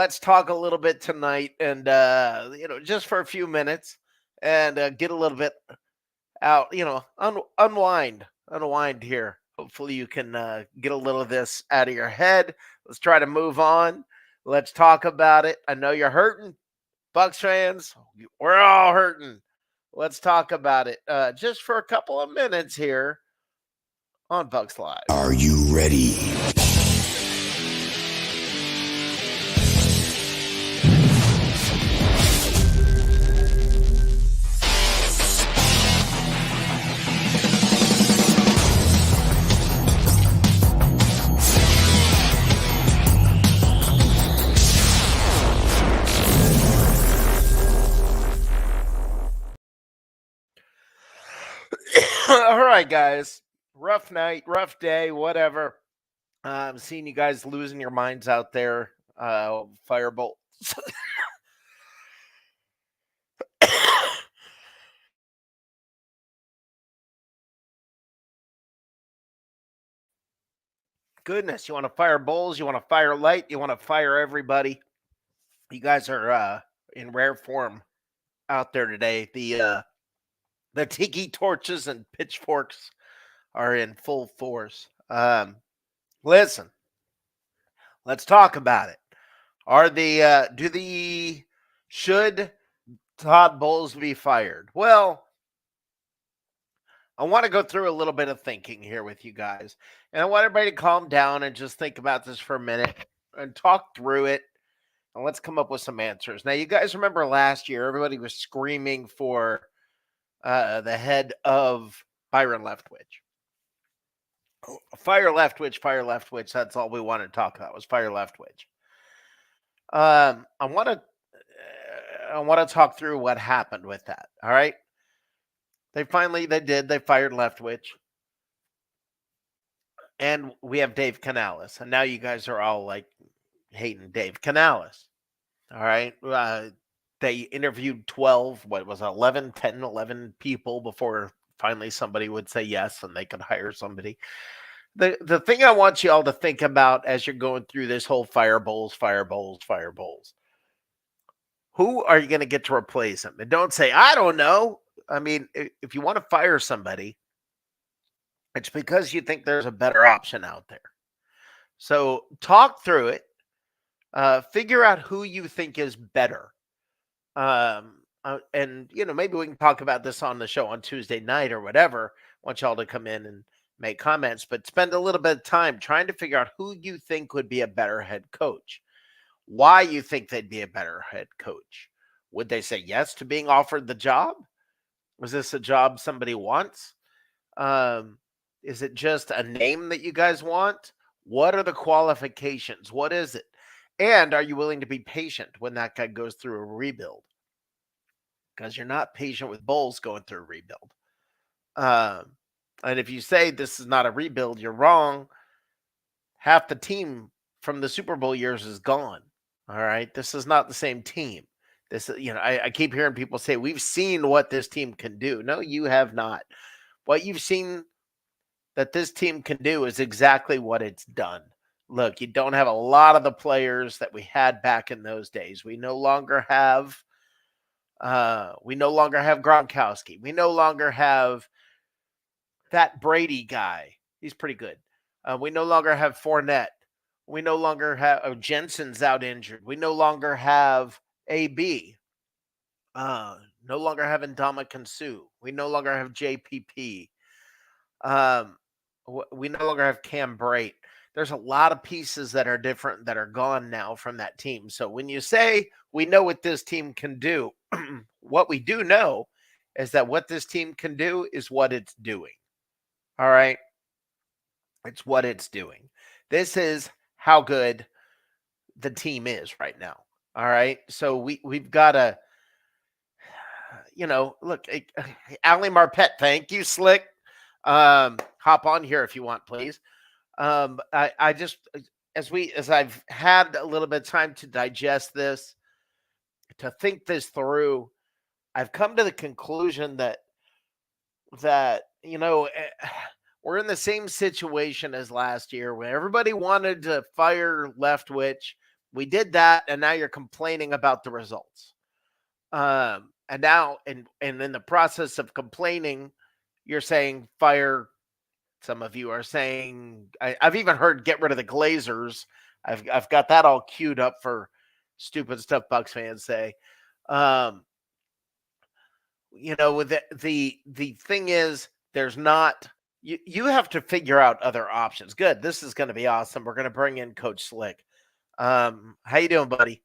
let's talk a little bit tonight and, just for a few minutes and get a little bit out, unwind here. Hopefully you can get a little of this out of your head. Let's try to move on. Let's talk about it. I know you're hurting, Bucs fans. We're all hurting. Let's talk about it just for a couple of minutes here on Bucs Live. Are you ready? All right, guys. Rough night, rough day, whatever. I'm seeing you guys losing your minds out there. Firebolt. Goodness, you want to fire Bulls, you want to fire Light, you want to fire everybody. You guys are in rare form out there today. The tiki torches and pitchforks are in full force. Listen, let's talk about it. Should Todd Bowles be fired? Well, I want to go through a little bit of thinking here with you guys. And I want everybody to calm down and just think about this for a minute and talk through it. And let's come up with some answers. Now, you guys remember last year, everybody was screaming for the head of Byron Leftwich. Fire Leftwich, fire Leftwich. That's all we wanted to talk about was fire Leftwich. I want to talk through what happened with that. All right. They fired Leftwich. And we have Dave Canales. And now you guys are all like hating Dave Canales. All right. They interviewed 11 people before finally somebody would say yes and they could hire somebody. The thing I want you all to think about as you're going through this whole fire Bowles. Who are you going to get to replace him? And don't say, I don't know. I mean, if you want to fire somebody, it's because you think there's a better option out there. So talk through it. Figure out who you think is better. And, maybe we can talk about this on the show on Tuesday night or whatever. I want y'all to come in and make comments, but spend a little bit of time trying to figure out who you think would be a better head coach. Why you think they'd be a better head coach. Would they say yes to being offered the job? Was this a job somebody wants? Is it just a name that you guys want? What are the qualifications? What is it? And are you willing to be patient when that guy goes through a rebuild? Because you're not patient with Bulls going through a rebuild. And if you say this is not a rebuild, you're wrong. Half the team from the Super Bowl years is gone. All right. This is not the same team. I keep hearing people say, we've seen what this team can do. No, you have not. What you've seen that this team can do is exactly what it's done. Look, you don't have a lot of the players that we had back in those days. We no longer have Gronkowski. We no longer have that Brady guy. He's pretty good. We no longer have Fournette. We no longer have Jensen's out injured. We no longer have AB. No longer have Ndamukong Suh. We no longer have JPP. We no longer have Cam Brate. There's a lot of pieces that are different that are gone now from that team. So when you say we know what this team can do, what we do know is that what this team can do is what it's doing. All right. It's what it's doing. This is how good the team is right now. All right. So we've got to, look, Ali Marpet, thank you, Slick. Hop on here if you want, please. I just, as I've had a little bit of time to digest this, to think this through, I've come to the conclusion that we're in the same situation as last year when everybody wanted to fire Leftwich We did that, and now you're complaining about the results. And now, and in the process of complaining, you're saying fire. Some of you are saying, I've even heard get rid of the Glazers. I've got that all queued up for stupid stuff Bucs fans say. The thing is, there's not. You have to figure out other options. Good. This is going to be awesome. We're going to bring in Coach Slick. How you doing, buddy?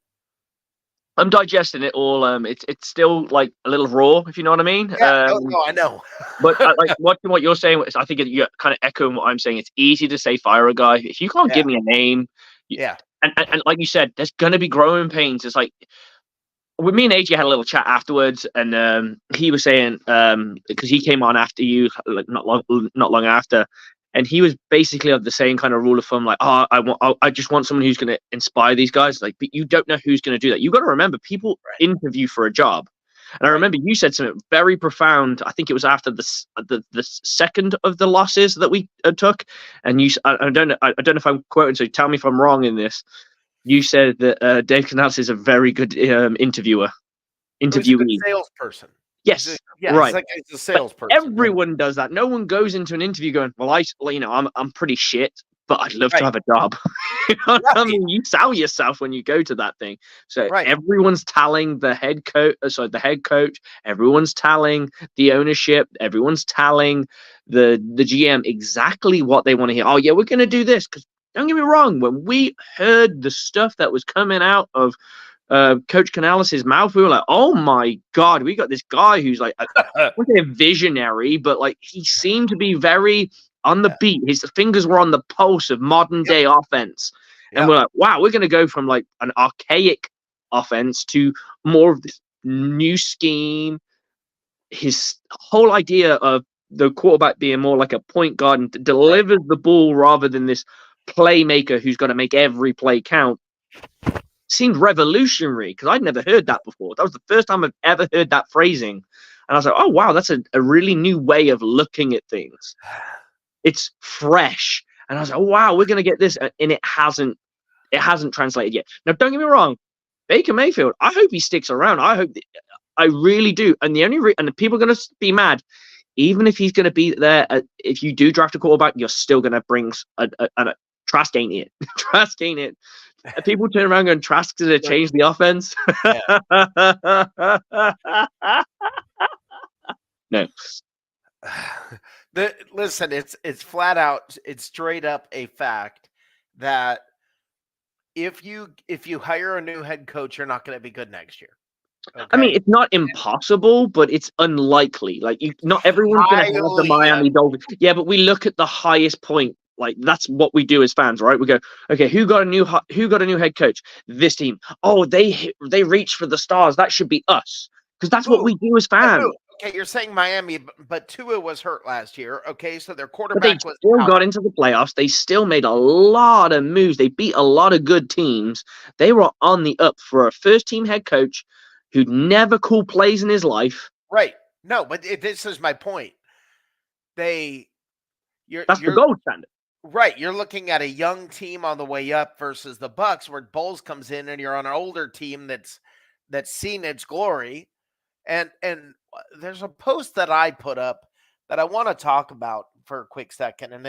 I'm digesting it all. It's still like a little raw, if you know what I mean. Yeah, no, I know. But like watching what you're saying, I think you're kind of echoing what I'm saying. It's easy to say fire a guy if you can't give me a name. And like you said, there's gonna be growing pains. It's like with me and AJ had a little chat afterwards, and he was saying because he came on after you, like not long after, and he was basically of the same kind of rule of thumb, like, I just want someone who's going to inspire these guys. Like, but you don't know who's going to do that. You got to remember, people interview for a job, and I remember you said something very profound. I think it was after the second of the losses that we took, and I don't know if I'm quoting, so tell me if I'm wrong in this. You said that Dave Canales is a very good interviewer, interviewee, he's a good salesperson. Yes, right. He's a salesperson. Everyone does that. No one goes into an interview going, "Well, I'm pretty shit, but I'd love to have a job." You know what I mean? You sell yourself when you go to that thing. So everyone's telling the head coach. Everyone's telling the ownership. Everyone's telling the GM exactly what they want to hear. Oh yeah, we're going to do this. Because don't get me wrong, when we heard the stuff that was coming out of Coach Canales' mouth, we were like, oh my God, we got this guy who's like a visionary, but like he seemed to be very on the beat. His fingers were on the pulse of modern day offense. And we're like, wow, we're going to go from like an archaic offense to more of this new scheme. His whole idea of the quarterback being more like a point guard and delivers the ball rather than this playmaker who's got to make every play count seemed revolutionary because I'd never heard that before. That was the first time I've ever heard that phrasing. And I was like, oh, wow, that's a really new way of looking at things. It's fresh. And I was like, oh, wow, we're going to get this. And it hasn't translated yet. Now, don't get me wrong. Baker Mayfield, I hope he sticks around. I really do. And the people are going to be mad. Even if he's going to be there, if you do draft a quarterback, you're still going to bring a Trask ain't it. Trask ain't it. People turn around going, Trask's going to change the offense. No. Listen, it's flat out, it's straight up a fact that if you hire a new head coach, you're not going to be good next year. Okay? I mean, it's not impossible, but it's unlikely. Like, not everyone's going to have the Miami Dolphins. Yeah, but we look at the highest point. Like, that's what we do as fans, right? We go, okay, who got a new head coach? This team. Oh, they reached for the stars. That should be us, because that's what we do as fans. Okay, you're saying Miami, but Tua was hurt last year. Okay, so their quarterback was still got into the playoffs. They still made a lot of moves. They beat a lot of good teams. They were on the up for a first-team head coach who'd never called plays in his life. Right. No, but this is my point. That's the gold standard. Right, you're looking at a young team on the way up versus the Bucs, where Bowles comes in and you're on an older team that's seen its glory. And there's a post that I put up that I want to talk about for a quick second, and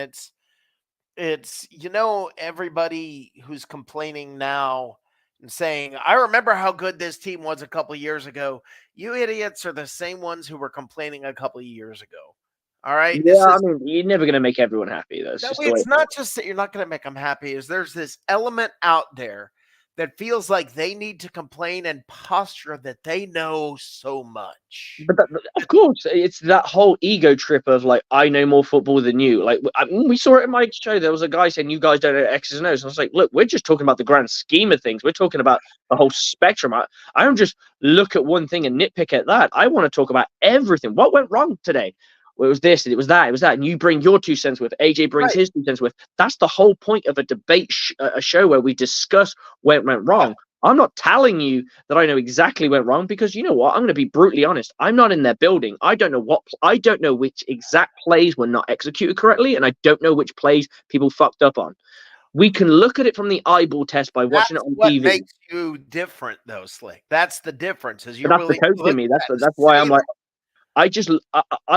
it's everybody who's complaining now and saying, I remember how good this team was a couple of years ago. You idiots are the same ones who were complaining a couple of years ago. All right. Yeah, I mean, you're never going to make everyone happy. It's not just that you're not going to make them happy. There's this element out there that feels like they need to complain and posture that they know so much. But of course, it's that whole ego trip of like, I know more football than you. Like, we saw it in my show. There was a guy saying, you guys don't know X's and O's. And I was like, look, we're just talking about the grand scheme of things. We're talking about the whole spectrum. I don't just look at one thing and nitpick at that. I want to talk about everything. What went wrong today? Well, it was this, it was that, and you bring your 2 cents with. AJ brings his 2 cents with. That's the whole point of a debate, a show where we discuss what went wrong. I'm not telling you that I know exactly what went wrong, because you know what? I'm going to be brutally honest. I'm not in their building. I don't know which exact plays were not executed correctly, and I don't know which plays people fucked up on. we can look at it from the eyeball test by watching it on what TV. makes you different, though, Slick. That's the difference. Is But that's the coach in me. That's why I'm like, I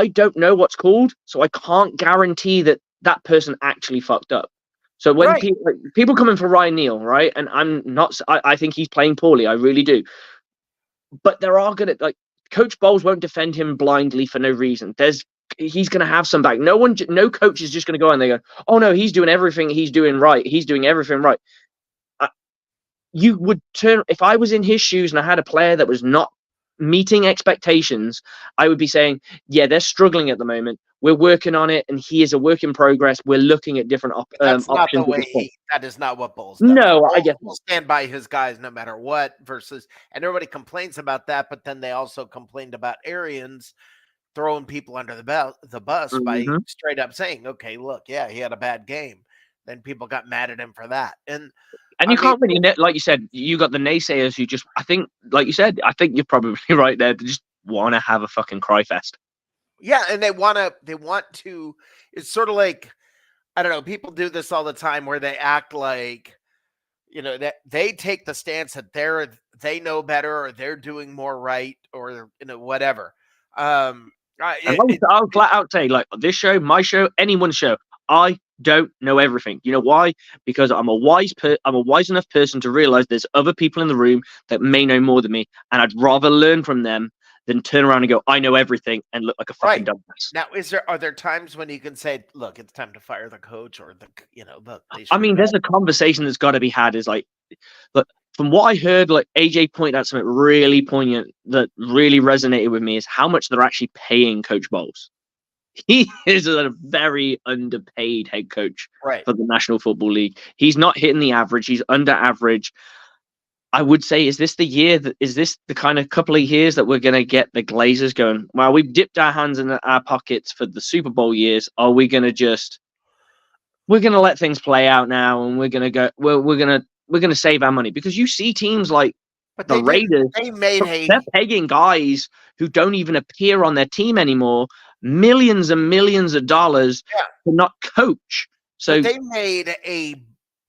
don't know what's called, so I can't guarantee that that person actually fucked up. So when people come in for Ryan Neal, right, and I'm not, I think he's playing poorly. I really do. But there are gonna Coach Bowles won't defend him blindly for no reason. He's gonna have some back. No coach is just gonna go and they go, oh no, he's doing everything. He's doing right. He's doing everything right. You would turn if I was in his shoes and I had a player that was not meeting expectations, I would be saying, yeah, they're struggling at the moment. We're working on it, and he is a work in progress. We're looking at different options. Not the way that is not what Bowles does. No, I guess will stand by his guys no matter what. And everybody complains about that, but then they also complained about Arians throwing people under the bus by straight up saying, okay, look, yeah, he had a bad game. Then people got mad at him for that, and you can't really, like you said, you got the naysayers who just, I think, like you said, I think you're probably right there. They just want to have a fucking cry fest. Yeah, and they want to. It's sort of like, I don't know. People do this all the time where they act like, that they take the stance that they know better or they're doing more right or whatever. I'll flat out say, like this show, my show, anyone's show, I don't know everything. You know why? Because I'm a wise enough person to realize there's other people in the room that may know more than me, and I'd rather learn from them than turn around and go, I know everything, and look like a fucking dumbass. Now, are there times when you can say, look, it's time to fire the coach, or I mean, there's a conversation that's got to be had. Is like, look, from what I heard, like AJ pointed out something really poignant that really resonated with me is how much they're actually paying Coach Bowles. He is a very underpaid head coach for the National Football League. He's not hitting the average. He's under average. I would say, is this the kind of couple of years that we're going to get the Glazers going, well, we've dipped our hands in our pockets for the Super Bowl years. Are we going to we're going to let things play out now, and we're going to go, we're going to save our money? Because you see teams like the Raiders, they're paying guys who don't even appear on their team anymore millions and millions of dollars to not coach. So but they made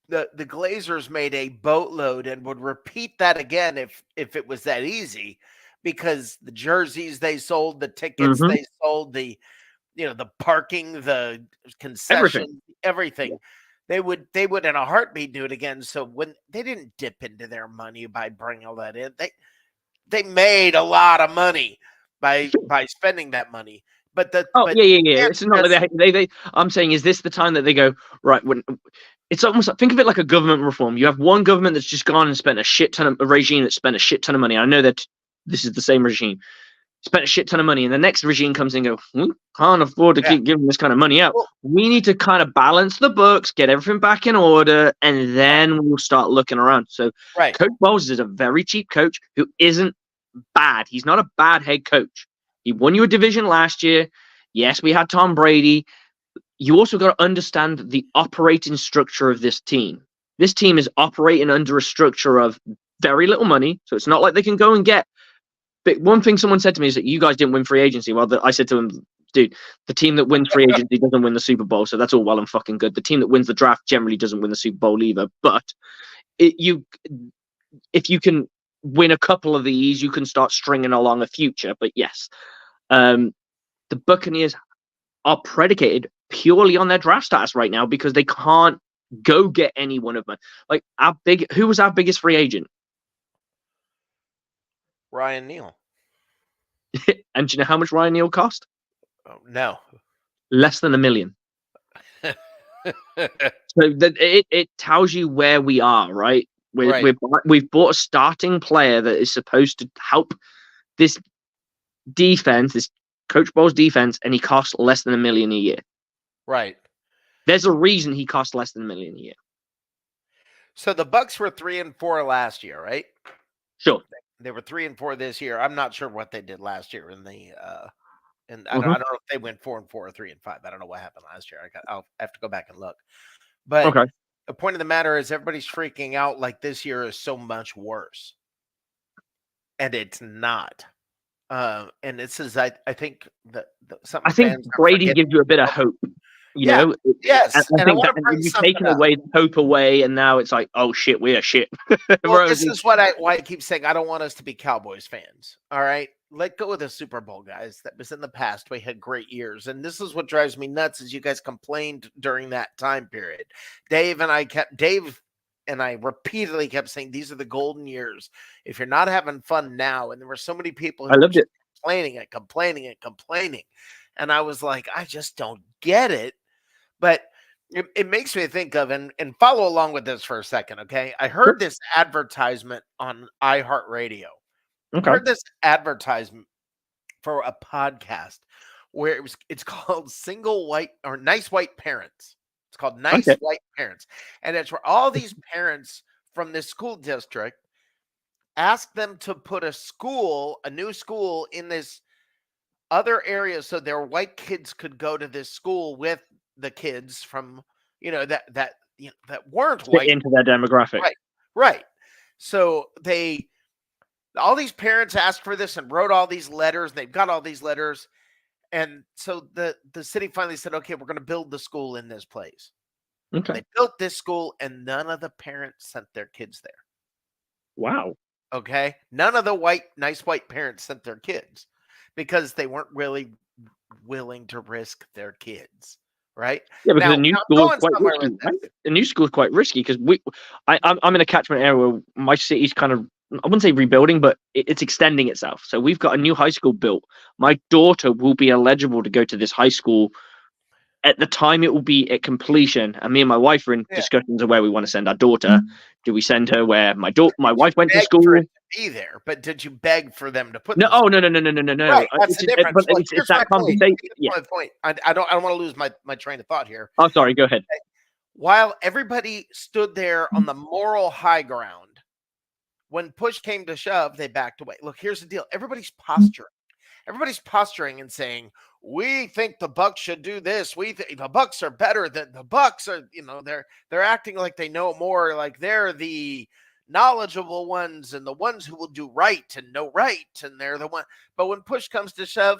the Glazers made a boatload and would repeat that again if it was that easy, because the jerseys they sold, the tickets they sold, the parking, the concession, everything. They would in a heartbeat do it again. So when they didn't dip into their money by bringing all that in, they made a lot of money by spending that money. But it's not like they I'm saying, is this the time that they go, right, when it's almost like, think of it like a government reform. You have one government that's just gone and spent a shit ton of a regime that spent a shit ton of money. I know that this is the same regime. Spent a shit ton of money, and the next regime comes in and go, we can't afford to keep giving this kind of money out. We need to kind of balance the books, get everything back in order, and then we'll start looking around. So Coach Bowles is a very cheap coach who isn't bad. He's not a bad head coach. He won you a division last year. Yes, we had Tom Brady. You also got to understand the operating structure of this team. This team is operating under a structure of very little money, so it's not like they can go and get. But one thing someone said to me is that you guys didn't win free agency. Well, I said to him, dude, the team that wins free agency doesn't win the Super Bowl, so that's all well and fucking good. The team that wins the draft generally doesn't win the Super Bowl either. But if you can win a couple of these, you can start stringing along a future. But yes, the Buccaneers are predicated purely on their draft status right now because they can't go get any one of them. Like who was our biggest free agent? Ryan Neal. And do you know how much Ryan Neal cost? Oh, no. Less than $1 million. So that it tells you where we are, right? We've bought a starting player that is supposed to help this defense, this Coach Bowles defense, and he costs less than $1 million a year. Right. There's a reason he costs less than $1 million a year. So the Bucs were 3-4 last year, right? Sure. They were 3-4 this year. I'm not sure what they did last year in the and I don't know if they went 4-4 or 3-5. I don't know what happened last year. I'll have to go back and look. But the point of the matter is everybody's freaking out like this year is so much worse. And it's not. And this is I think that I think Brady gives you a bit of hope. You know, yes, and I think that you've taken away the hope away, and now it's like, oh shit, we are shit. Well, this is why I keep saying I don't want us to be Cowboys fans. All right, let go of the Super Bowl, guys. That was in the past. We had great years, and this is what drives me nuts: is you guys complained during that time period. Dave and I repeatedly kept saying these are the golden years. If you're not having fun now, and there were so many people who were complaining, and I was like, I just don't get it. But it makes me think of, and follow along with this for a second, okay? I heard this advertisement on iHeartRadio. Okay. I heard this advertisement for a podcast where it's called Single White or Nice White Parents. It's called Nice White Parents. And it's where all these parents from this school district ask them to put a new school in this other area so their white kids could go to this school with the kids from, that weren't white into their demographic. Right. So all these parents asked for this and wrote all these letters, and they've got all these letters. And so the city finally said, okay, we're going to build the school in this place. Okay. They built this school, and none of the parents sent their kids there. Wow. Okay. None of the nice white parents sent their kids because they weren't really willing to risk their kids. Right. Yeah, because the new school is quite risky. Right? The new school is quite risky because I'm in a catchment area where my city's kind of, I wouldn't say rebuilding, but it's extending itself. So we've got a new high school built. My daughter will be eligible to go to this high school at the time it will be at completion. And me and my wife are in discussions of where we want to send our daughter. Do we send her where my wife went to school? Be there, but did you beg for them to put? No, no. Right, that's the difference. But it's that conversation. My point. I don't want to lose my train of thought here. Oh, sorry. Go ahead. While everybody stood there on the moral high ground, when push came to shove, they backed away. Look, here's the deal. Everybody's posturing and saying, we think the Bucs should do this. We think the Bucs are better than the Bucs are, they're acting like they know more, like they're the knowledgeable ones and the ones who will do right and know right. And they're the one. But when push comes to shove,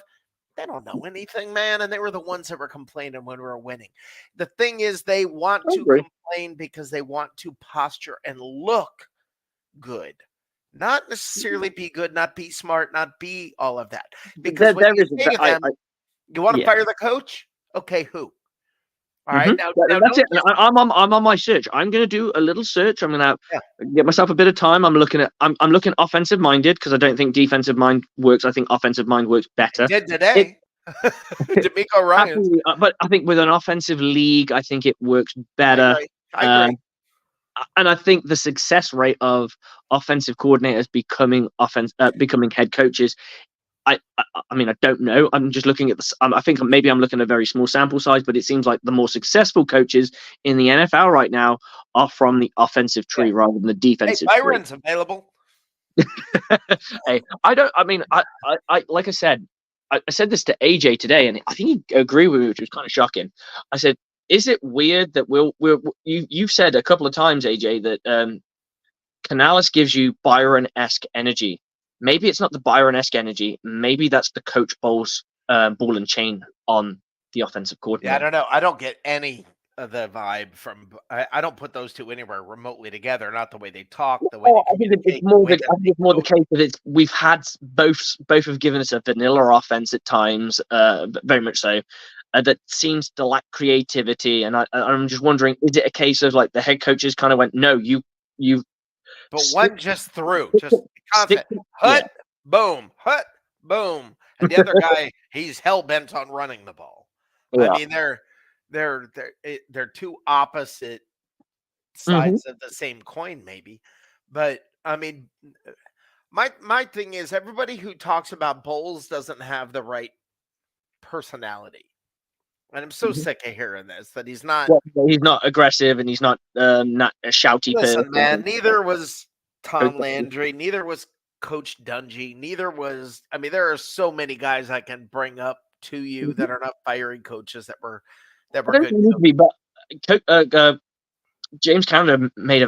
they don't know anything, man. And they were the ones that were complaining when we were winning. The thing is, they want to complain because they want to posture and look good. Not necessarily be good, not be smart, not be all of that. Because you want to fire the coach? Okay, who? All right, now that's it. I'm on my search. I'm going to do a little search. I'm going to get myself a bit of time. I'm looking offensive minded because I don't think defensive mind works. I think offensive mind works better. It did today. D'Amico Ryan. But I think with an offensive league, I think it works better. I agree. And I think the success rate of offensive coordinators becoming head coaches, I mean, I don't know. I'm just looking at this. I think maybe I'm looking at a very small sample size, but it seems like the more successful coaches in the NFL right now are from the offensive tree rather than the defensive tree. Byron's available. Hey, I like I said this to AJ today, and I think he agreed with me, which was kind of shocking. I said, is it weird that you've said a couple of times, AJ, that Canales gives you Byron-esque energy? Maybe it's not the Byron-esque energy. Maybe that's the coach ball and chain on the offensive coordinator. Yeah, I don't know. I don't get any of the vibe from. I don't put those two anywhere remotely together. Not the way they talk. The way I think it's more the case that we've had both have given us a vanilla offense at times, very much so. That seems to lack creativity, and I'm just wondering: is it a case of like the head coaches kind of went, "No, you." But one just threw, just constant, boom, boom, and the other guy, he's hell bent on running the ball. Yeah. I mean, they're two opposite sides of the same coin, maybe. But I mean, my thing is, everybody who talks about Bowles doesn't have the right personality. And I'm so sick of hearing this, that he's not. Well, he's not aggressive, and he's not a shouty person. Man, neither was Tom Landry, neither was Coach Dungy, neither was. I mean, there are so many guys I can bring up to you that are not firing coaches that were good. But James Canada made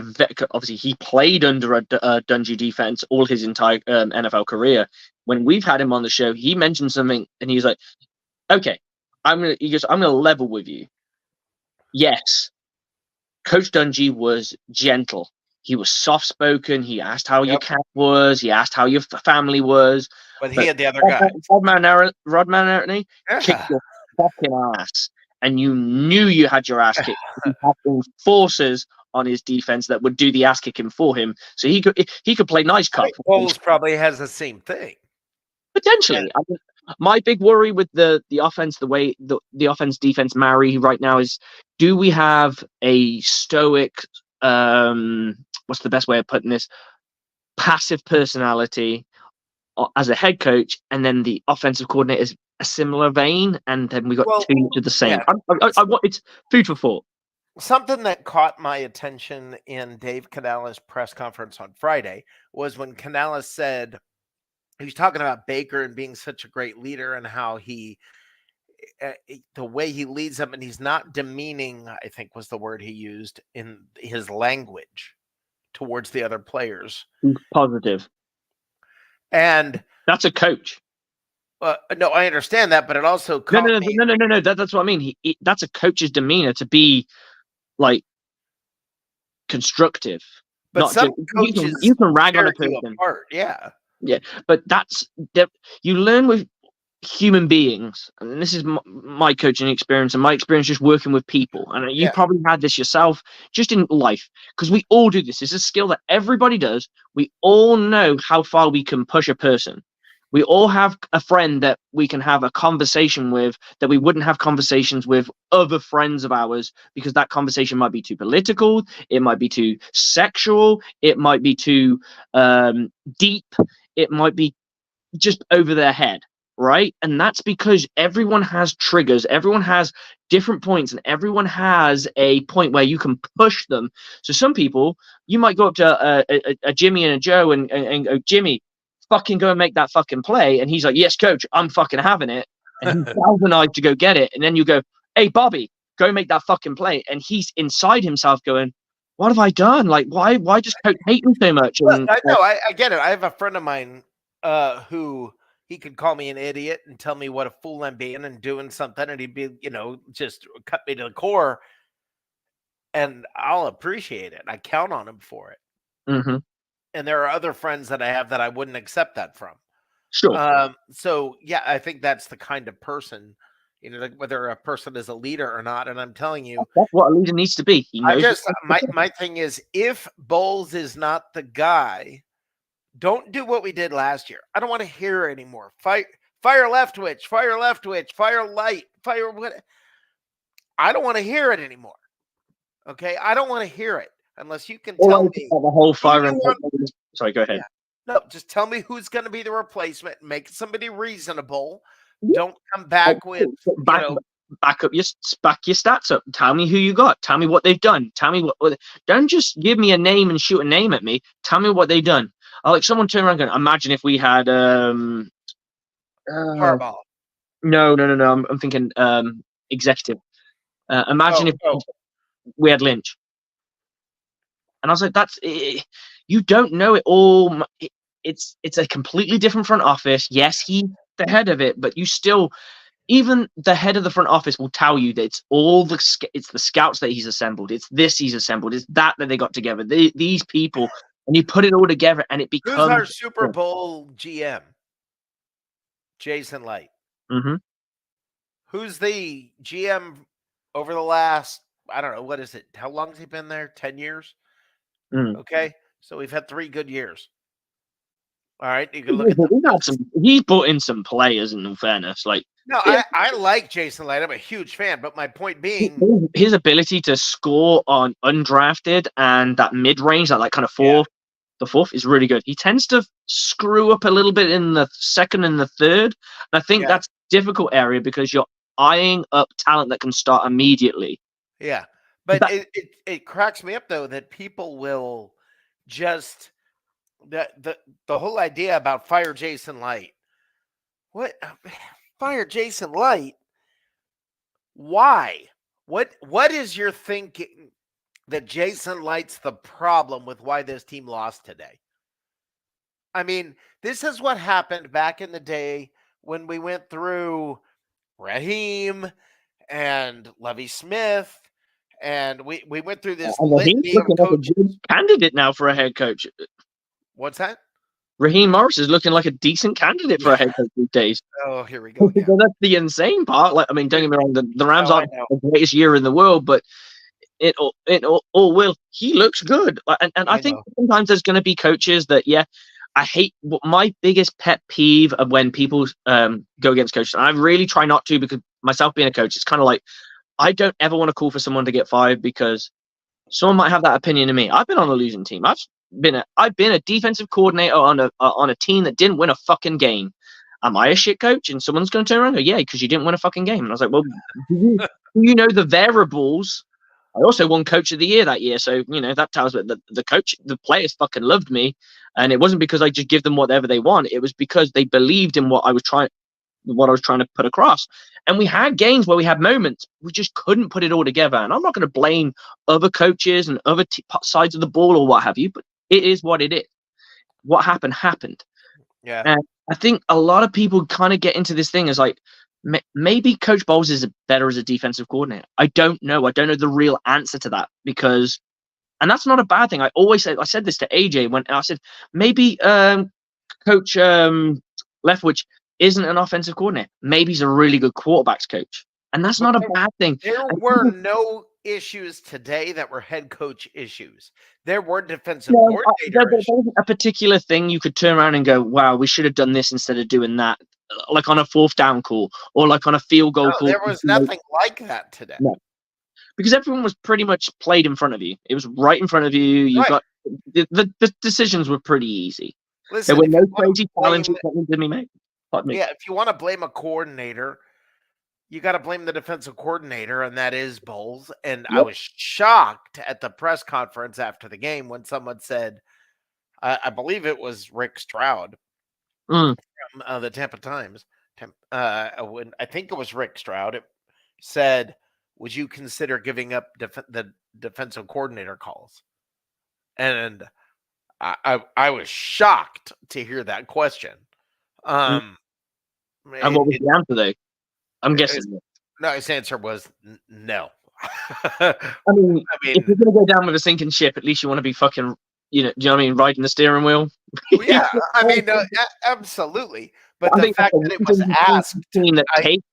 obviously he played under a Dungy defense all his entire NFL career. When we've had him on the show, he mentioned something, and he was like, "Okay, I'm gonna level with you. Yes, Coach Dungy was gentle. He was soft-spoken. He asked how your cat was. He asked how your family was. But he had the other guy. Rod Marinelli kicked your fucking ass, and you knew you had your ass kicked. He had enforcers on his defense that would do the ass kicking for him, so he could play nice cop. Bowles probably has the same thing. Potentially. I mean, my big worry with the offense, the way the offense defense marry right now is, do we have a stoic, what's the best way of putting this, passive personality as a head coach, and then the offensive coordinator is a similar vein, and then we got two to the same. Yeah. It's food for thought. Something that caught my attention in Dave Canales' press conference on Friday was when Canales said, he was talking about Baker and being such a great leader and how the way he leads them, and he's not demeaning, I think was the word he used in his language towards the other players. He's positive. And that's a coach. No, I understand that, but it also no. That's what I mean. That's a coach's demeanor, to be like constructive. But not some just, coaches you can rag on a person. Apart, yeah. Yeah, but you learn with human beings, and this is my coaching experience and my experience just working with people, and you probably had this yourself just in life, because we all do this. It's a skill that everybody does. We all know how far we can push a person. We all have a friend that we can have a conversation with that we wouldn't have conversations with other friends of ours, because that conversation might be too political, it might be too sexual, it might be too deep, it might be just over their head, right? And that's because everyone has triggers, everyone has different points, and everyone has a point where you can push them. So some people, you might go up to a Jimmy and a Joe and go, Jimmy, fucking go and make that fucking play. And he's like, yes, coach, I'm fucking having it. And he's galvanized to go get it. And then you go, hey, Bobby, go make that fucking play. And he's inside himself going, what have I done? Like, why does coach hate me so much? And, I know, I get it. I have a friend of mine who he could call me an idiot and tell me what a fool I'm being and doing something, and he'd be, just cut me to the core, and I'll appreciate it. I count on him for it. Mm-hmm. And there are other friends that I have that I wouldn't accept that from. Sure. So yeah, I think that's the kind of person, whether a person is a leader or not. And I'm telling you, that's what a leader needs to be. He knows. My thing is, if Bowles is not the guy, don't do what we did last year. I don't want to hear anymore. Fire Leftwich, fire Leftwich, fire Light, fire what? I don't want to hear it anymore. Okay, I don't want to hear it unless you can tell me the whole fire. Sorry, go ahead. Yeah. No, just tell me who's going to be the replacement. Make somebody reasonable. Yeah. Don't come back with back up your stats up. Tell me who you got. Tell me what they've done. Tell me what. Don't just give me a name and shoot a name at me. Tell me what they've done. Like someone turn around and go, imagine if we had Harbaugh. No. I'm thinking executive. Imagine if we had Lynch. And I was like, that's it. You don't know it all. It's a completely different front office. Yes, he's the head of it, but you still, even the head of the front office will tell you that it's the scouts that he's assembled. It's this he's assembled. It's that they got together. These people, and you put it all together, and it becomes. Who's our Super Bowl GM? Jason Light. Mm-hmm. Who's the GM over the last, I don't know, what is it? How long has he been there? 10 years? Okay, so we've had 3 good years. All right, you can look at he's brought in some players, in fairness. Like, no, I like Jason Light. I'm a huge fan, but my point being, his ability to score on undrafted and that mid-range, that like kind of the fourth is really good. He tends to screw up a little bit in the second and the third. And I think that's a difficult area because you're eyeing up talent that can start immediately. Yeah. But it cracks me up though that people will just the whole idea about fire Jason Light. What fire Jason Light? Why? What is your thinking that Jason Light's the problem with why this team lost today? I mean, this is what happened back in the day when we went through Raheem and Lovie Smith And we went through this And Raheem's litany of looking like a coaches. good candidate now for a head coach. What's that? Raheem Morris is looking like a decent candidate for a head coach these days. Oh, here we go again. That's the insane part. Like, I mean, don't get me wrong, the Rams aren't I know. the greatest year in the world, but it all will. He looks good, and I think sometimes there's going to be coaches that, yeah, I hate. My biggest pet peeve of when people go against coaches, and I really try not to, because myself being a coach, it's kind of like I don't ever want to call for someone to get fired because someone might have that opinion of me. I've been on a losing team. I've been a defensive coordinator on a team that didn't win a fucking game. Am I a shit coach? And someone's going to turn around and go, yeah, because you didn't win a fucking game. And I was like, well, do you know the variables? I also won Coach of the Year that year, so that tells me that the players fucking loved me, and it wasn't because I just give them whatever they want. It was because they believed in what I was trying to put across. And we had games where we had moments we just couldn't put it all together. And I'm not going to blame other coaches and other sides of the ball or what have you, but it is what it is. What happened. Yeah. And I think a lot of people kind of get into this thing as like, maybe Coach Bowles is better as a defensive coordinator. I don't know. I don't know the real answer to that, because, and that's not a bad thing. I said this to AJ when I said, maybe Coach Leftwich isn't an offensive coordinator. Maybe he's a really good quarterbacks coach. And that's not a bad thing. There were no issues today that were head coach issues. There were defensive coordinator issues. There wasn't a particular thing you could turn around and go, wow, we should have done this instead of doing that. Like on a fourth down call or like on a field goal call. There was nothing like that today. No. Because everyone was pretty much played in front of you. It was right in front of you. You got the decisions were pretty easy. Listen, there were no crazy challenges that needed to be made. Yeah, if you want to blame a coordinator, you got to blame the defensive coordinator, and that is Bowles. And I was shocked at the press conference after the game when someone said, I believe it was Rick Stroud from the Tampa Times. I think it was Rick Stroud. It said, would you consider giving up the defensive coordinator calls? And I was shocked to hear that question. And what was the answer, though? I'm guessing. No, his answer was no. I mean, if you're going to go down with a sinking ship, at least you want to be fucking, do you know what I mean, riding the steering wheel? Yeah, I mean, absolutely. But the fact that it was asked. That takes,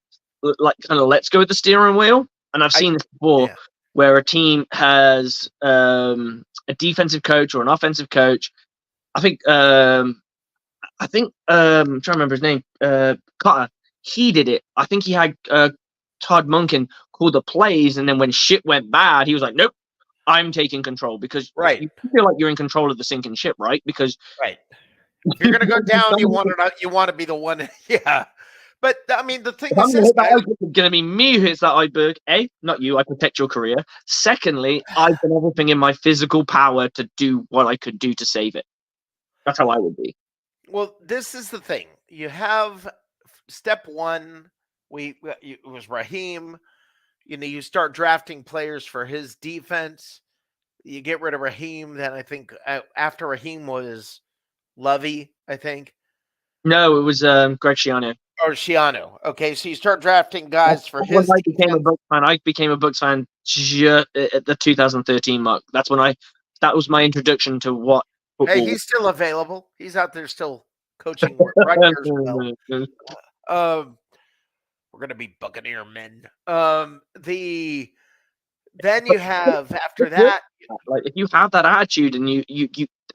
like, kind of let's go with the steering wheel. And I've seen this before, where a team has a defensive coach or an offensive coach. I think I'm trying to remember his name. Carter. He did it. I think he had Todd Monken call the plays, and then when shit went bad, he was like, "Nope, I'm taking control." Because you feel like you're in control of the sinking ship, right? Because if you're gonna go down, you want to be the one. Yeah, but I mean, the thing is, it's gonna be me who hits that iceberg. A, not you. I protect your career. Secondly, I've done everything in my physical power to do what I could do to save it. That's how I would be. Well, this is the thing. You have step one. It was Raheem. You start drafting players for his defense. You get rid of Raheem. Then I think after Raheem was Lovey, I think. No, it was Greg Schiano. Or Schiano. Okay, so you start drafting guys for his. I became a Bucs fan at the 2013 mark. That was my introduction to what football. Hey, he's still available. He's out there still coaching. We're gonna be Buccaneer men. Then you have after that, like if you have that attitude and you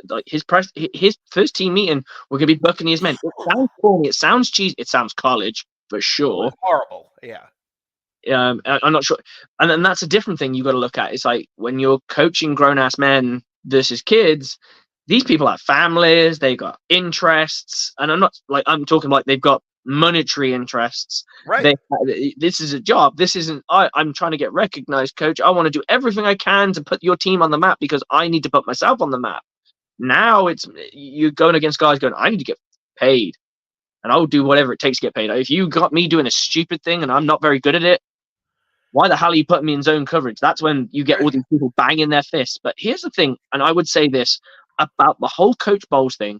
like his first team meeting, we're gonna be Buccaneers men. It sounds corny, it sounds cheesy, it sounds college for sure. Horrible, yeah. I'm not sure, and then that's a different thing you got to look at. It's like when you're coaching grown ass men versus kids. These people have families, they got interests, and I'm talking like they've got monetary interests. Right. This is a job. This isn't. I'm trying to get recognized, coach. I want to do everything I can to put your team on the map because I need to put myself on the map. Now you're going against guys going, I need to get paid, and I'll do whatever it takes to get paid. If you got me doing a stupid thing and I'm not very good at it, why the hell are you putting me in zone coverage? That's when you get all these people banging their fists. But here's the thing, and I would say this about the whole Coach Bowles thing.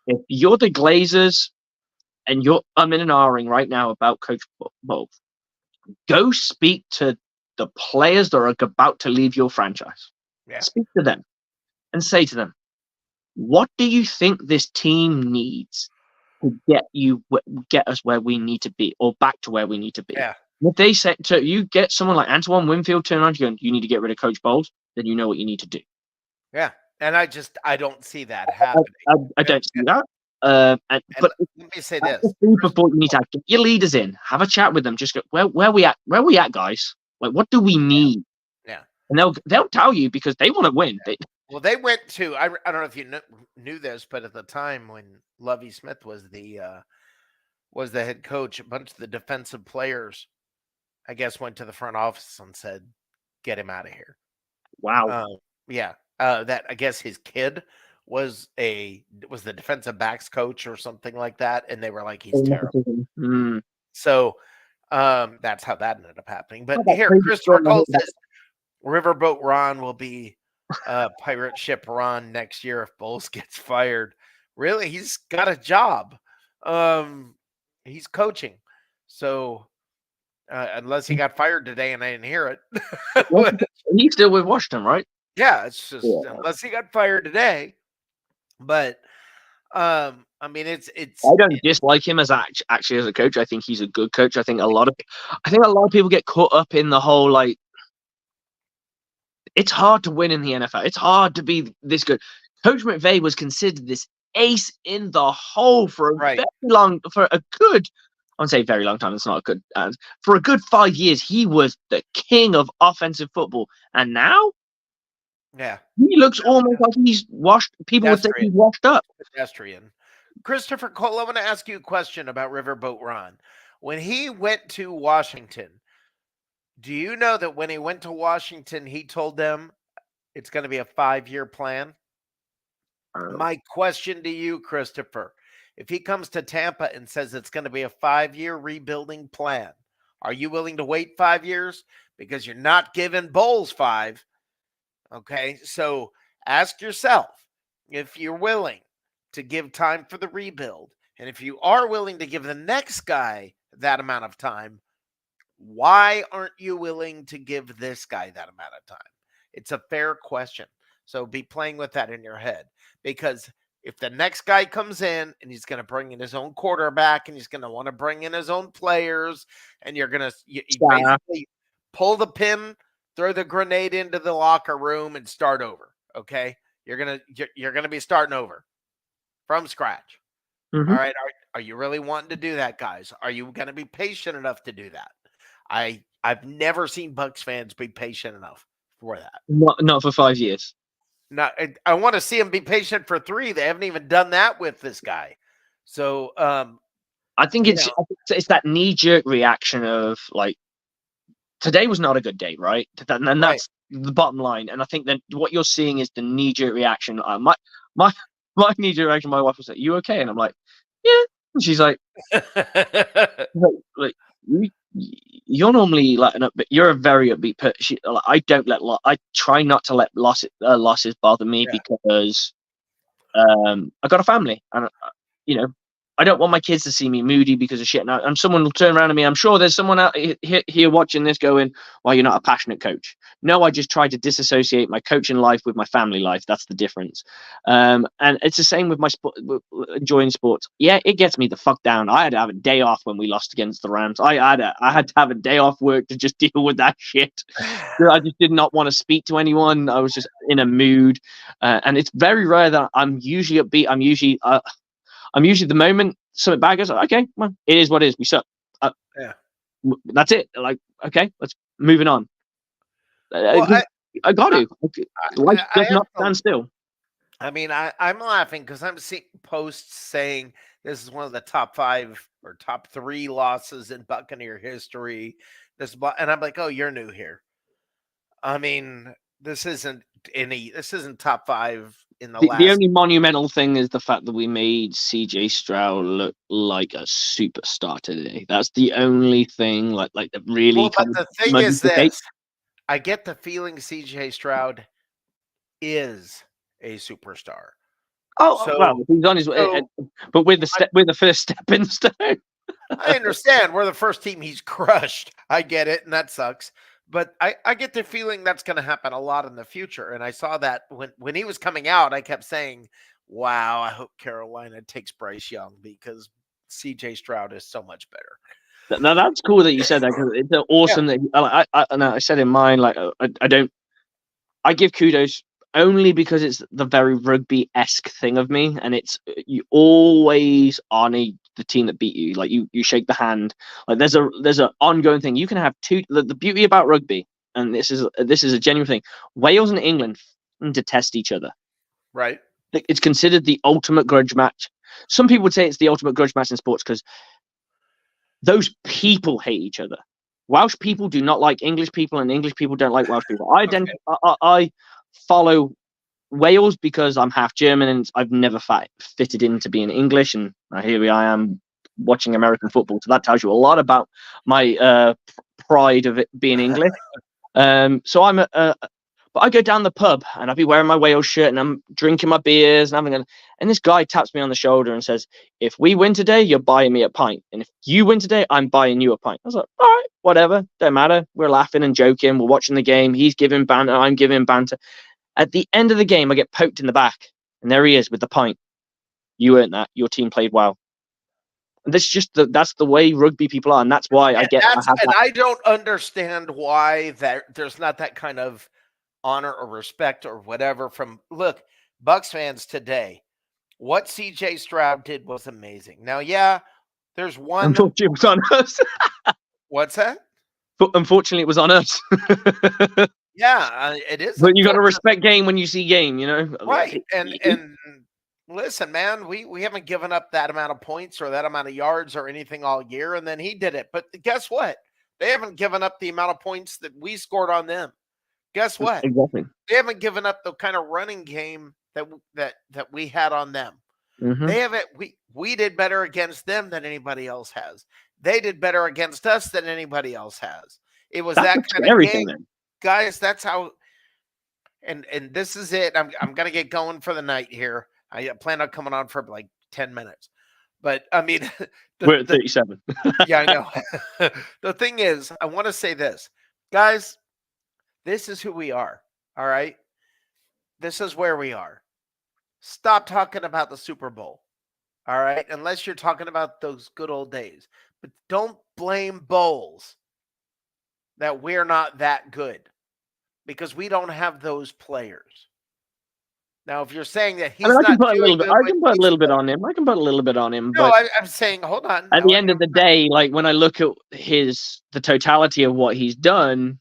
If you're the Glazers and you're umming and ahhing right now about Coach Bowles, go speak to the players that are about to leave your franchise. Yeah. Speak to them and say to them, what do you think this team needs to get us where we need to be, or back to where we need to be? Yeah. If they say, so you get someone like Antoine Winfield turn around, you need to get rid of Coach Bowles, then you know what you need to do. Yeah. And I don't see that happening. I don't see that. But let me say this: before you need to get your leaders in, have a chat with them. Just go, where we at, guys? Like, what do we need? Yeah, and they'll tell you because they want to win. Well, they went to I don't know if you knew this, but at the time when Lovie Smith was the head coach, a bunch of the defensive players, I guess, went to the front office and said, "Get him out of here." Wow. Yeah. That I guess his kid was the defensive backs coach or something like that, and they were like, "He's terrible." So that's how that ended up happening. But here, Christopher Cole says Riverboat Ron will be pirate ship Ron next year if Bowles gets fired. Really, he's got a job. He's coaching, so unless he got fired today and I didn't hear it, he's still with Washington, right? Yeah, it's just unless he got fired today. But I mean, it's. I don't dislike him as actually as a coach. I think he's a good coach. I think a lot of people get caught up in the whole like. It's hard to win in the NFL. It's hard to be this good. Coach McVay was considered this ace in the hole for a very long, I won't say very long time. It's not a good for a good 5 years. He was the king of offensive football, and now, he looks almost like he's washed. People would say he's washed up. Pedestrian. Christopher Cole, I want to ask you a question about Riverboat Ron. When he went to Washington, do you know that when he went to Washington, he told them it's going to be a 5-year plan? My question to you, Christopher, if he comes to Tampa and says it's going to be a 5-year rebuilding plan, are you willing to wait 5 years? Because you're not giving Bowles 5. Okay, so ask yourself if you're willing to give time for the rebuild. And if you are willing to give the next guy that amount of time, why aren't you willing to give this guy that amount of time? It's a fair question. So be playing with that in your head. Because if the next guy comes in and he's going to bring in his own quarterback and he's going to want to bring in his own players, and you're going to basically pull the pin, throw the grenade into the locker room and start over. Okay. You're going to be starting over from scratch. Mm-hmm. All right. Are you really wanting to do that, guys? Are you going to be patient enough to do that? I've never seen Bucs fans be patient enough for that. Not for 5 years. No, I want to see them be patient for 3. They haven't even done that with this guy. So I think it's that knee-jerk reaction of like, today was not a good day, right? And that's the bottom line. And I think that what you're seeing is the knee-jerk reaction. My knee-jerk reaction, my wife was like, "You okay?" And I'm like, "Yeah." And she's like, like you're normally like an upbeat. You're a very upbeat person. I I try not to let losses bother me because I got a family, and I don't want my kids to see me moody because of shit. And someone will turn around to me. I'm sure there's someone out here watching this going, "Well, you're not a passionate coach." No, I just try to disassociate my coaching life with my family life. That's the difference. And it's the same with my enjoying sports. Yeah, it gets me the fuck down. I had to have a day off when we lost against the Rams. I had to have a day off work to just deal with that shit. I just did not want to speak to anyone. I was just in a mood. And it's very rare that I'm usually upbeat. I'm usually the moment something bad goes, okay, well, it is what it is. We suck. That's it. Like, okay, let's moving on. Well, I got to. Life does not stand still. I mean, I'm laughing because I'm seeing posts saying this is one of the top 5 or top 3 losses in Buccaneer history. And I'm like, oh, you're new here. I mean, this isn't top 5 in the last. The only monumental thing is the fact that we made CJ Stroud look like a superstar today. That's the only thing like that really. Well, but the thing is this: I get the feeling CJ Stroud is a superstar. Well, he's on his way, but with the first stepping stone. I understand we're the first team he's crushed. I get it, and that sucks. But I get the feeling that's going to happen a lot in the future. And I saw that when he was coming out, I kept saying, wow, I hope Carolina takes Bryce Young because CJ Stroud is so much better. Now that's cool that you said that, because it's awesome that I said in mine, like I give kudos only because it's the very rugby-esque thing of me, and it's you always honor the team that beat you. Like you shake the hand. Like there's an ongoing thing. You can have two. The beauty about rugby, and this is a genuine thing. Wales and England detest each other. Right. It's considered the ultimate grudge match. Some people would say it's the ultimate grudge match in sports because those people hate each other. Welsh people do not like English people, and English people don't like Welsh people. I follow Wales because I'm half German and I've never fitted into being English, and here I am watching American football. So that tells you a lot about my pride of it being English. So I'm but I go down the pub and I'll be wearing my Wales shirt and I'm drinking my beers and and this guy taps me on the shoulder and says, "If we win today, you're buying me a pint. And if you win today, I'm buying you a pint." I was like, all right, whatever. Don't matter. We're laughing and joking. We're watching the game. He's giving banter. I'm giving banter. At the end of the game, I get poked in the back and there he is with the pint. "You earned that. Your team played well." And that's the way rugby people are. And that's why I don't understand why there's not that kind of honor or respect or whatever from Bucs fans today. What CJ Stroud did was amazing. Now, yeah, there's one. Unfortunately, it was on us. What's that? Unfortunately, it was on us. Yeah, it is. But you got to respect game when you see game, you know. Right. And listen, man, we haven't given up that amount of points or that amount of yards or anything all year, and then he did it. But guess what? They haven't given up the amount of points that we scored on them. Guess what? Exactly. They haven't given up the kind of running game that we had on them. Mm-hmm. They haven't. We did better against them than anybody else has. They did better against us than anybody else has. It was that kind of game, guys. That's how. And this is it. I'm gonna get going for the night here. I plan on coming on for like 10 minutes, but I mean, we're at 37. Yeah, I know. The thing is, I want to say this, guys. This is who we are. All right. This is where we are. Stop talking about the Super Bowl. All right. Unless you're talking about those good old days. But don't blame Bowles that we're not that good because we don't have those players. Now, if you're saying that he's I can put a little bit, I can put a little bit on him. I can put a little bit on him. No, but I'm saying, hold on. At the end of the day, like when I look at the totality of what he's done,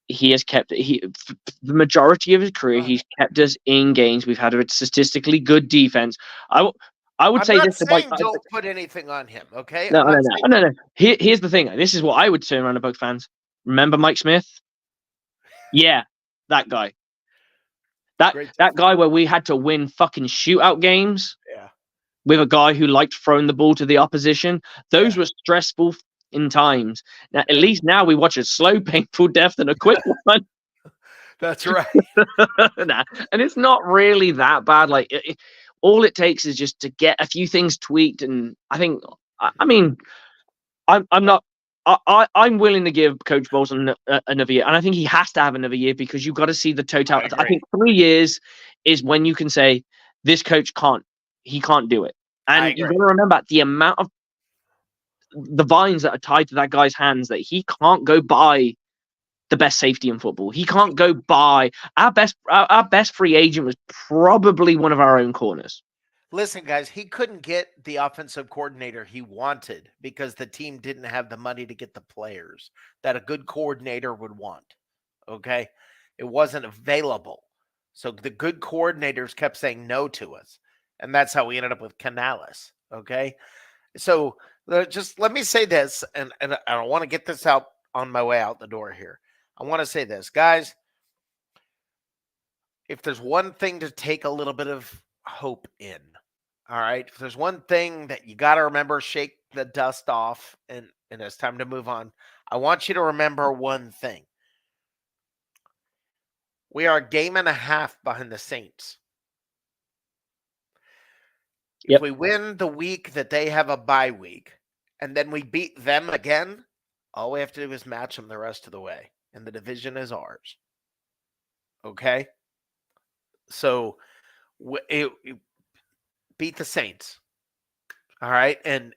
he has kept the majority of his career. He's kept us in games. We've had a statistically good defense. I would say this. Don't put anything on him, okay? No. Here's the thing. This is what I would say around the Bucs fans. Remember Mike Smith? Yeah, that guy. That guy where we had to win fucking shootout games. Yeah. With a guy who liked throwing the ball to the opposition. Those were stressful in times. Now, at least now we watch a slow, painful death than a quick one. That's right. And it's not really that bad. Like all it takes is just to get a few things tweaked. And I think, I'm willing to give Coach Bowles another year, and I think he has to have another year because you've got to see the totality. I think 3 years is when you can say this coach can't do it, and you've got to remember the amount of the vines that are tied to that guy's hands that he can't go buy the best safety in football. He can't go buy our best free agent was probably one of our own corners. Listen, guys, he couldn't get the offensive coordinator he wanted because the team didn't have the money to get the players that a good coordinator would want. Okay? It wasn't available. So the good coordinators kept saying no to us. And that's how we ended up with Canales. Okay? So just let me say this, and I want to get this out on my way out the door here. I want to say this, guys. If there's one thing to take a little bit of hope in, all right, if there's one thing that you got to remember, shake the dust off, and it's time to move on. I want you to remember one thing. We are a game and a half behind the Saints. If we win the week that they have a bye week, and then we beat them again, All we have to do is match them the rest of the way, and the division is ours. Okay? So it beat the Saints. All right? And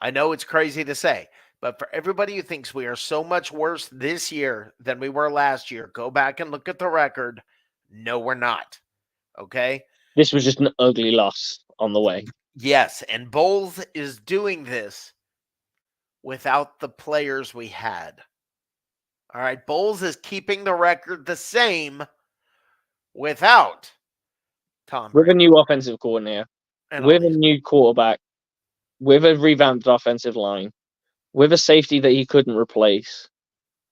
I know it's crazy to say, but for everybody who thinks we are so much worse this year than we were last year, go back and look at the record. No, we're not. Okay? This was just an ugly loss on the way. Yes, and Bowles is doing this without the players we had. All right, Bowles is keeping the record the same without Tom Brady. With a new offensive coordinator, with a new quarterback, with a revamped offensive line, with a safety that he couldn't replace,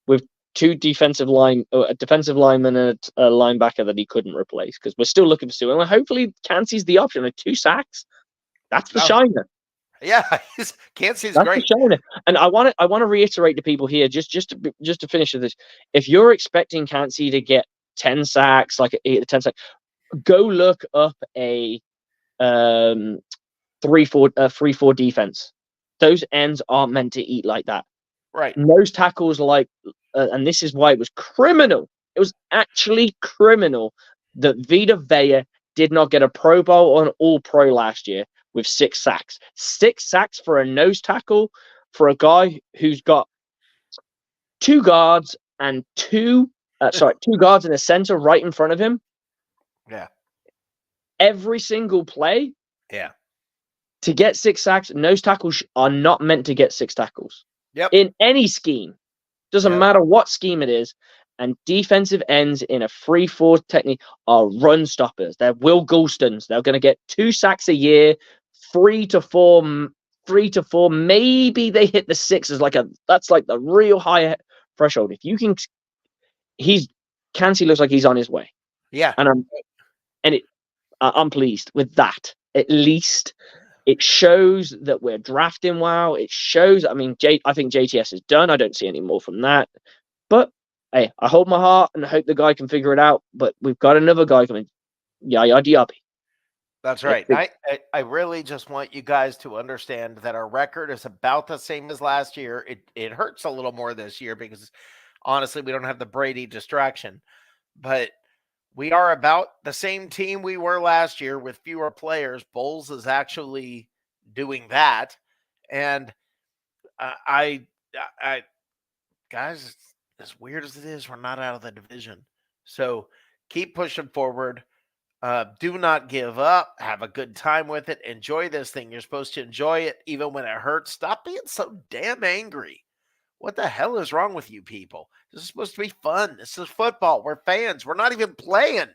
with two a defensive lineman and a linebacker that he couldn't replace, because we're still looking for two. And hopefully Kancey's the option. Like 2 sacks, that's the shiner. Yeah, Kancey's great. The shiner. And I want to reiterate to people here, just to finish with this. If you're expecting Kancey to get 10 sacks, like 8 to 10 sacks, go look up a 3-4 defense. Those ends aren't meant to eat like that. Right. Nose tackles and this is why it was criminal. It was actually criminal that Vita Vea did not get a Pro Bowl or an All-Pro last year with 6 sacks. 6 sacks for a nose tackle for a guy who's got 2 guards and 2 guards in a center right in front of him. Yeah. Every single play. Yeah. To get 6 sacks, nose tackles are not meant to get 6 tackles. Yep. In any scheme. Doesn't matter what scheme it is. And defensive ends in a 3-4 technique are run stoppers. They're Will Goulstons. They're going to get 2 sacks a year, 3 to 4. Maybe they hit the 6 as that's like the real high threshold. If you can, Kancey looks like he's on his way. Yeah. And I'm pleased with that. At least it shows that we're drafting well. It shows, I think JTS is done. I don't see any more from that. But hey, I hold my heart and I hope the guy can figure it out. But we've got another guy coming, Yaya Diaby. That's right. I really just want you guys to understand that our record is about the same as last year. It hurts a little more this year because honestly, we don't have the Brady distraction. But we are about the same team we were last year with fewer players. Bowles is actually doing that. And guys, as weird as it is, we're not out of the division. So keep pushing forward. Do not give up. Have a good time with it. Enjoy this thing. You're supposed to enjoy it even when it hurts. Stop being so damn angry. What the hell is wrong with you people? This is supposed to be fun. This is football. We're fans. We're not even playing.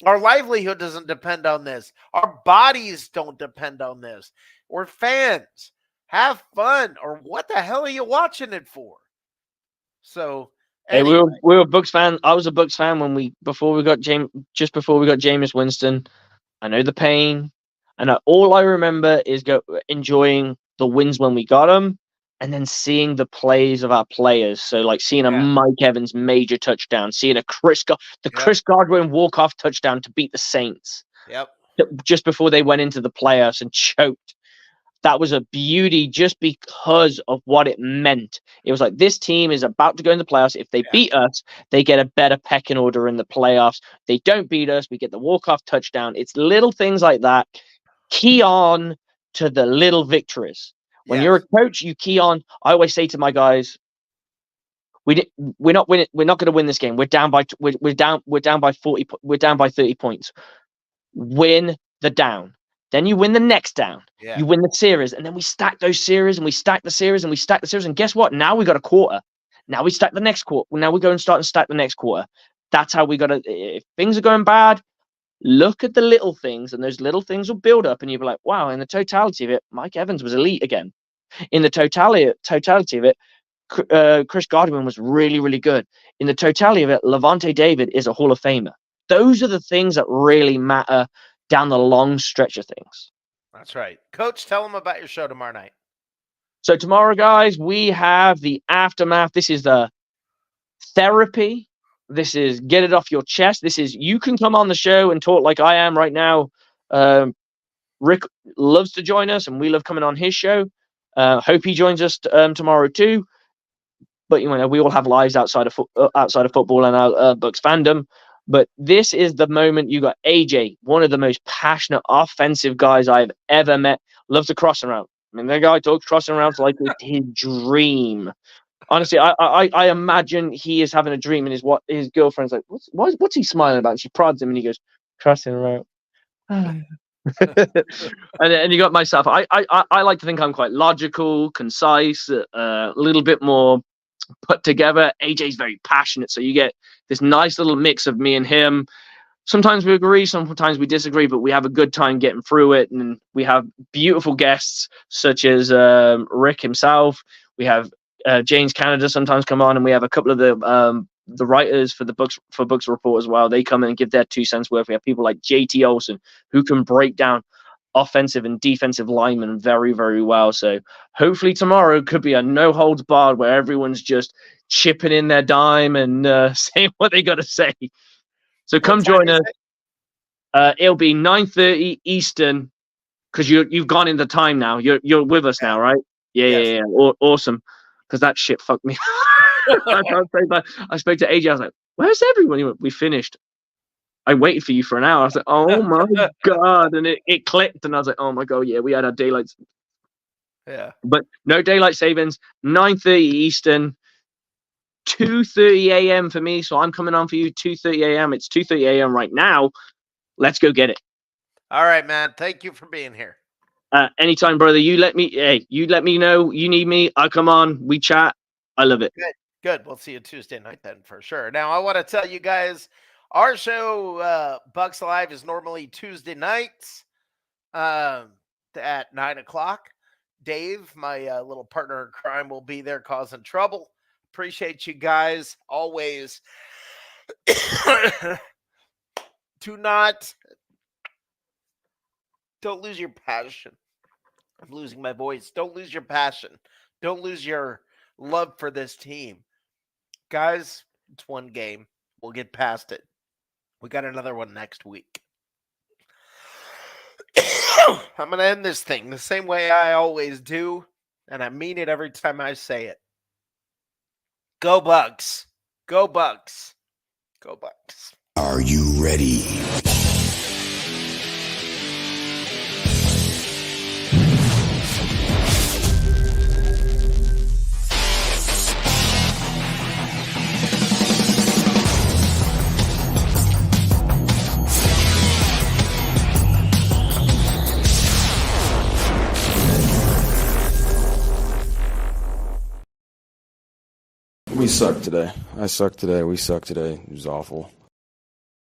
Our livelihood doesn't depend on this. Our bodies don't depend on this. We're fans. Have fun. Or what the hell are you watching it for? So, anyway. Hey, we were Bucs fan. I was a Bucs fan before we got Jameis Winston. I know the pain, and all I remember is enjoying the wins when we got them, and then seeing the plays of our players. So, like seeing a Mike Evans major touchdown, seeing a Chris Godwin walk-off touchdown to beat the Saints. Yep. Just before they went into the playoffs and choked. That was a beauty just because of what it meant. It was like, this team is about to go in the playoffs. If they beat us, they get a better pecking order in the playoffs. They don't beat us, we get the walk-off touchdown. It's little things like that. Key on to the little victories. When you're a coach, you key on. I always say to my guys, we're not winning. We're not going to win this game. We're down by 40. We're down by 30 points. Win the down. Then you win the next down. Yeah. You win the series. And then we stack those series and we stack the series and we stack the series. And guess what? Now we got a quarter. Now we stack the next quarter. Now we go and start and stack the next quarter. That's how we got to. If things are going bad, look at the little things, and those little things will build up. And you'll be like, wow, in the totality of it, Mike Evans was elite again. In the totality of it, Chris Godwin was really, really good. In the totality of it, Levante David is a Hall of Famer. Those are the things that really matter down the long stretch of things. That's right. Coach, tell them about your show tomorrow night. So tomorrow, guys, we have the aftermath. This is the therapy. This is get it off your chest. This is, you can come on the show and talk like I am right now. Rick loves to join us, and we love coming on his show. Hope he joins us tomorrow too. But we all have lives outside of football and our Bucs fandom. But this is the moment. You got AJ, one of the most passionate offensive guys I've ever met. Loves to cross around. I mean, that guy talks crossing around like it's his dream. Honestly, I imagine he is having a dream, and his girlfriend's like, what's he smiling about? And she prods him, and he goes, crossing around. and you got myself. I like to think I'm quite logical, concise, a little bit more put together. AJ's very passionate, so you get this nice little mix of me and him. Sometimes we agree, sometimes we disagree, but we have a good time getting through it. And we have beautiful guests such as Rick himself. We have James Canada sometimes come on, and we have a couple of the writers for Bucs Report as well. They come in and give their 2 cents worth. We have people like JT Olson who can break down offensive and defensive linemen very, very well. So hopefully tomorrow could be a no holds barred where everyone's just chipping in their dime and saying what they got to say. So come join us. It'll be 9:30 Eastern because you've gone in the time now. You're with us now, right? Yeah. Awesome. Because that shit fucked me. I spoke to AJ. I was like, "Where's everyone?" He went, "We finished." I waited for you for an hour. I was like, "Oh my god!" And it clicked, and I was like, "Oh my god, yeah, we had our daylight." Yeah. But no daylight savings. 9:30 Eastern. 2:30 a.m. for me, so I'm coming on for you 2:30 a.m. It's 2:30 a.m. right now. Let's go get it. All right, man. Thank you for being here. Anytime, brother. You let me know you need me. I come on. We chat. I love it. Good. We'll see you Tuesday night then for sure. Now, I want to tell you guys, our show, Bucs Live, is normally Tuesday nights at 9:00. Dave, my little partner in crime, will be there causing trouble. Appreciate you guys always. Don't lose your passion. I'm losing my voice. Don't lose your passion. Don't lose your love for this team. Guys, it's one game. We'll get past it. We got another one next week. I'm going to end this thing the same way I always do, and I mean it every time I say it. Go Bucs. Go Bucs. Go Bucs. Are you ready? We sucked today. I sucked today. We sucked today. It was awful.